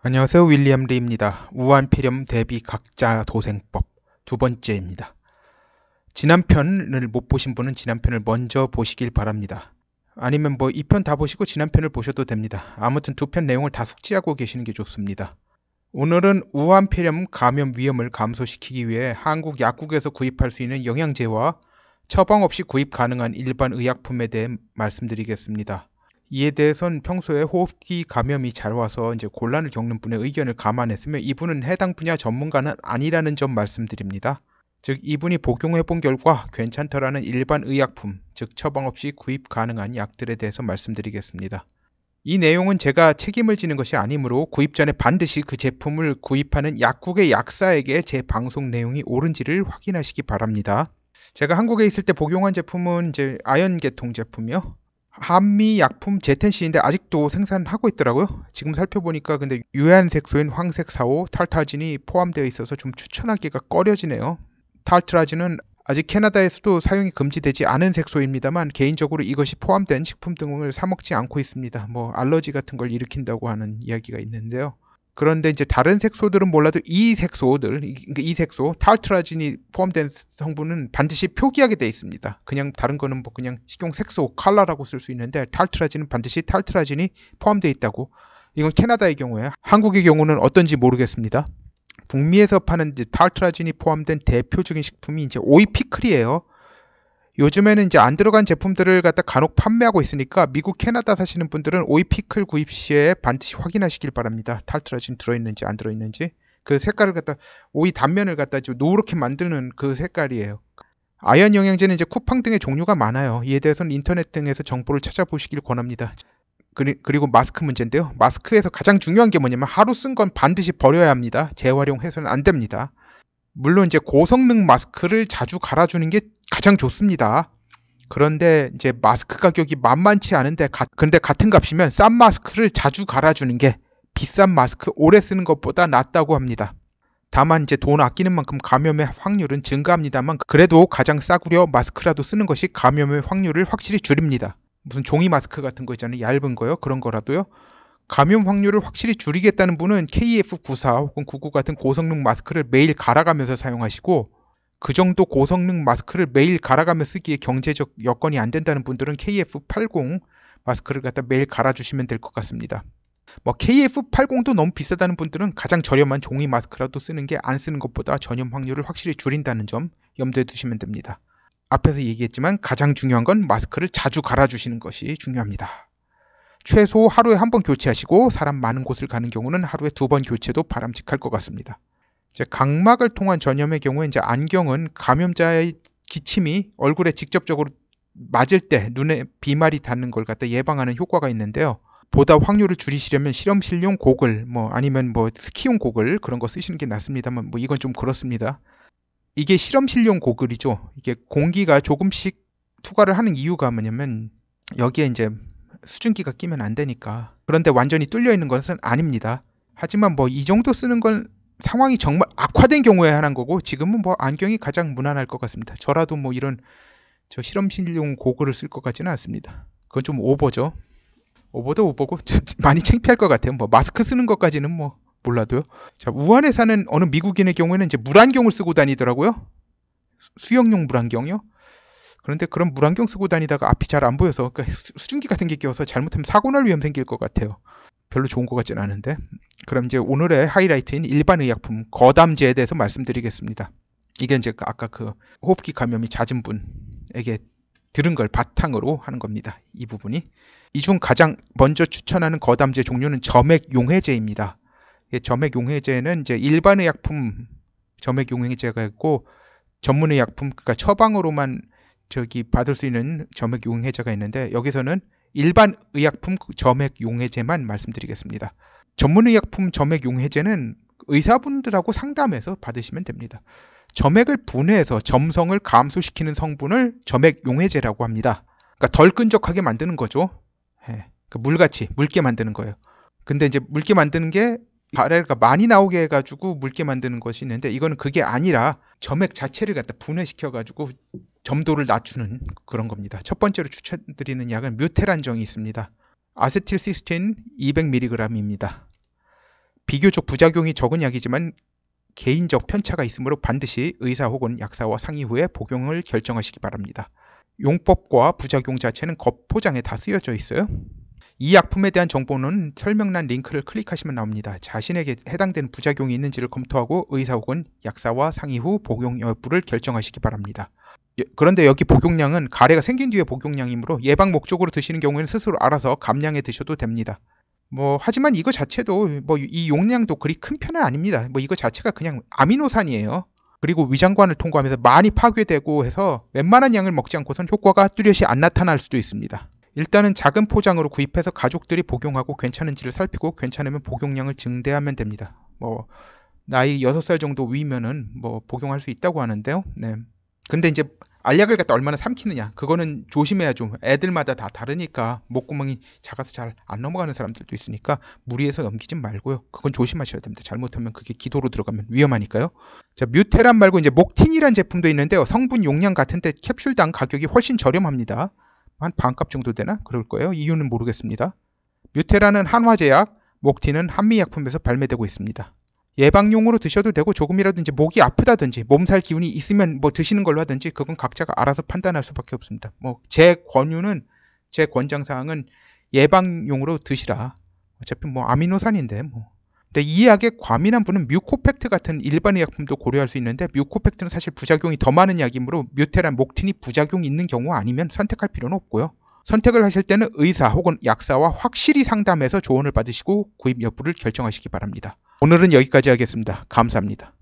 안녕하세요. 윌리엄 리입니다. 우한폐렴 대비 각자 도생법 두 번째입니다. 지난 편을 못 보신 분은 지난 편을 먼저 보시길 바랍니다. 아니면 뭐 이 편 다 보시고 지난 편을 보셔도 됩니다. 아무튼 두 편 내용을 다 숙지하고 계시는 게 좋습니다. 오늘은 우한폐렴 감염 위험을 감소시키기 위해 한국 약국에서 구입할 수 있는 영양제와 처방 없이 구입 가능한 일반 의약품에 대해 말씀드리겠습니다. 이에 대해선 평소에 호흡기 감염이 잘 와서 이제 곤란을 겪는 분의 의견을 감안했으며 이분은 해당 분야 전문가는 아니라는 점 말씀드립니다. 즉 이분이 복용해 본 결과 괜찮더라는 일반 의약품, 즉 처방 없이 구입 가능한 약들에 대해서 말씀드리겠습니다. 이 내용은 제가 책임을 지는 것이 아니므로 구입 전에 반드시 그 제품을 구입하는 약국의 약사에게 제 방송 내용이 옳은지를 확인하시기 바랍니다. 제가 한국에 있을 때 복용한 제품은 이제 아연 계통 제품이요. 한미 약품 제텐신인데 아직도 생산하고 있더라고요. 지금 살펴보니까 근데 유해한 색소인 황색 4호 탈타진이 포함되어 있어서 좀 추천하기가 꺼려지네요. 탈트라진은 아직 캐나다에서도 사용이 금지되지 않은 색소입니다만 개인적으로 이것이 포함된 식품 등을 사 먹지 않고 있습니다. 뭐 알러지 같은 걸 일으킨다고 하는 이야기가 있는데요. 그런데 이제 다른 색소들은 몰라도 이 색소들, 이 색소, 탈트라진이 포함된 성분은 반드시 표기하게 되어 있습니다. 그냥 다른 거는 뭐 그냥 식용 색소, 컬러라고 쓸 수 있는데 탈트라진은 반드시 탈트라진이 포함되어 있다고. 이건 캐나다의 경우에, 한국의 경우는 어떤지 모르겠습니다. 북미에서 파는 이제 탈트라진이 포함된 대표적인 식품이 이제 오이 피클이에요. 요즘에는 이제 안 들어간 제품들을 갖다 간혹 판매하고 있으니까 미국, 캐나다 사시는 분들은 오이 피클 구입 시에 반드시 확인하시길 바랍니다. 탈트라진 들어있는지 안 들어있는지. 그 색깔을 갖다 오이 단면을 갖다 노랗게 만드는 그 색깔이에요. 아연 영양제는 이제 쿠팡 등의 종류가 많아요. 이에 대해서는 인터넷 등에서 정보를 찾아보시길 권합니다. 그리고 마스크 문제인데요. 마스크에서 가장 중요한 게 뭐냐면 하루 쓴 건 반드시 버려야 합니다. 재활용해서는 안 됩니다. 물론 이제 고성능 마스크를 자주 갈아주는 게 가장 좋습니다. 그런데 이제 마스크 가격이 만만치 않은데 근데 같은 값이면 싼 마스크를 자주 갈아주는 게 비싼 마스크 오래 쓰는 것보다 낫다고 합니다. 다만 이제 돈 아끼는 만큼 감염의 확률은 증가합니다만 그래도 가장 싸구려 마스크라도 쓰는 것이 감염의 확률을 확실히 줄입니다. 무슨 종이 마스크 같은 거 있잖아요. 얇은 거요. 그런 거라도요. 감염 확률을 확실히 줄이겠다는 분은 KF94 혹은 99 같은 고성능 마스크를 매일 갈아가면서 사용하시고 그 정도 고성능 마스크를 매일 갈아가며 쓰기에 경제적 여건이 안 된다는 분들은 KF80 마스크를 갖다 매일 갈아주시면 될 것 같습니다. 뭐 KF80도 너무 비싸다는 분들은 가장 저렴한 종이 마스크라도 쓰는 게 안 쓰는 것보다 전염 확률을 확실히 줄인다는 점 염두에 두시면 됩니다. 앞에서 얘기했지만 가장 중요한 건 마스크를 자주 갈아주시는 것이 중요합니다. 최소 하루에 한 번 교체하시고 사람 많은 곳을 가는 경우는 하루에 2번 교체도 바람직할 것 같습니다. 이제 각막을 통한 전염의 경우에 이제 안경은 감염자의 기침이 얼굴에 직접적으로 맞을 때 눈에 비말이 닿는 걸 갖다 예방하는 효과가 있는데요. 보다 확률을 줄이시려면 실험실용 고글, 뭐 아니면 뭐 스키용 고글 그런 거 쓰시는 게 낫습니다만 뭐 이건 좀 그렇습니다. 이게 실험실용 고글이죠. 이게 공기가 조금씩 투과를 하는 이유가 뭐냐면 여기에 이제 수증기가 끼면 안 되니까. 그런데 완전히 뚫려 있는 것은 아닙니다. 하지만 뭐 이 정도 쓰는 건 상황이 정말 악화된 경우에 하는 거고 지금은 뭐 안경이 가장 무난할 것 같습니다. 저라도 뭐 이런 저 실험실용 고글을 쓸 것 같지는 않습니다. 그건 좀 오버죠. 오버도 오버고 많이 창피할 것 같아요. 뭐 마스크 쓰는 것까지는 뭐 몰라도요. 자, 우한에 사는 어느 미국인의 경우에는 이제 물안경을 쓰고 다니더라고요. 수영용 물안경이요. 그런데 그런 물안경 쓰고 다니다가 앞이 잘 안 보여서 그러니까 수증기 같은 게 끼어서 잘못하면 사고 날 위험 생길 것 같아요. 별로 좋은 것 같지는 않은데. 그럼 이제 오늘의 하이라이트인 일반 의약품 거담제에 대해서 말씀드리겠습니다. 이게 이제 아까 그 호흡기 감염이 잦은 분에게 들은 걸 바탕으로 하는 겁니다. 이 부분이. 이 중 가장 먼저 추천하는 거담제 종류는 점액용해제입니다. 점액용해제는 이제 일반 의약품 점액용해제가 있고 전문 의약품 그러니까 처방으로만 받을 수 있는 점액용해제가 있는데 여기서는 일반 의약품 점액용해제만 말씀드리겠습니다. 전문 의약품 점액용해제는 의사분들하고 상담해서 받으시면 됩니다. 점액을 분해해서 점성을 감소시키는 성분을 점액용해제라고 합니다. 그러니까 덜 끈적하게 만드는 거죠. 그러니까 물같이 묽게 만드는 거예요. 근데 이제 묽게 만드는 게 가래가 많이 나오게 해가지고 묽게 만드는 것이 있는데 이거는 그게 아니라 점액 자체를 갖다 분해시켜가지고 점도를 낮추는 그런 겁니다. 첫 번째로 추천드리는 약은 뮤테란정이 있습니다. 아세틸시스틴 200mg입니다. 비교적 부작용이 적은 약이지만 개인적 편차가 있으므로 반드시 의사 혹은 약사와 상의 후에 복용을 결정하시기 바랍니다. 용법과 부작용 자체는 겉포장에 다 쓰여져 있어요. 이 약품에 대한 정보는 설명란 링크를 클릭하시면 나옵니다. 자신에게 해당되는 부작용이 있는지를 검토하고 의사 혹은 약사와 상의 후 복용 여부를 결정하시기 바랍니다. 그런데 여기 복용량은 가래가 생긴 뒤에 복용량이므로 예방 목적으로 드시는 경우에는 스스로 알아서 감량해 드셔도 됩니다. 하지만 이거 자체도 이 용량도 그리 큰 편은 아닙니다. 이거 자체가 그냥 아미노산이에요. 그리고 위장관을 통과하면서 많이 파괴되고 해서 웬만한 양을 먹지 않고선 효과가 뚜렷이 안 나타날 수도 있습니다. 일단은 작은 포장으로 구입해서 가족들이 복용하고 괜찮은지를 살피고 괜찮으면 복용량을 증대하면 됩니다. 나이 6살 정도 위면은 복용할 수 있다고 하는데요. 네. 근데 이제 알약을 갖다 얼마나 삼키느냐, 그거는 조심해야죠. 애들마다 다 다르니까 목구멍이 작아서 잘 안 넘어가는 사람들도 있으니까 무리해서 넘기진 말고요. 그건 조심하셔야 됩니다. 잘못하면 그게 기도로 들어가면 위험하니까요. 자, 뮤테란 말고 이제 목틴이라는 제품도 있는데요. 성분 용량 같은데 캡슐당 가격이 훨씬 저렴합니다. 한 반값 정도 되나? 그럴 거예요. 이유는 모르겠습니다. 뮤테란은 한화제약, 목틴은 한미약품에서 발매되고 있습니다. 예방용으로 드셔도 되고 조금이라도 이제 목이 아프다든지 몸살 기운이 있으면 드시는 걸로 하든지 그건 각자가 알아서 판단할 수밖에 없습니다. 제 권장사항은 예방용으로 드시라. 어차피 아미노산인데 근데 이 약에 과민한 분은 뮤코팩트 같은 일반 의약품도 고려할 수 있는데 뮤코팩트는 사실 부작용이 더 많은 약이므로 뮤테란, 목틴이 부작용이 있는 경우 아니면 선택할 필요는 없고요. 선택을 하실 때는 의사 혹은 약사와 확실히 상담해서 조언을 받으시고 구입 여부를 결정하시기 바랍니다. 오늘은 여기까지 하겠습니다. 감사합니다.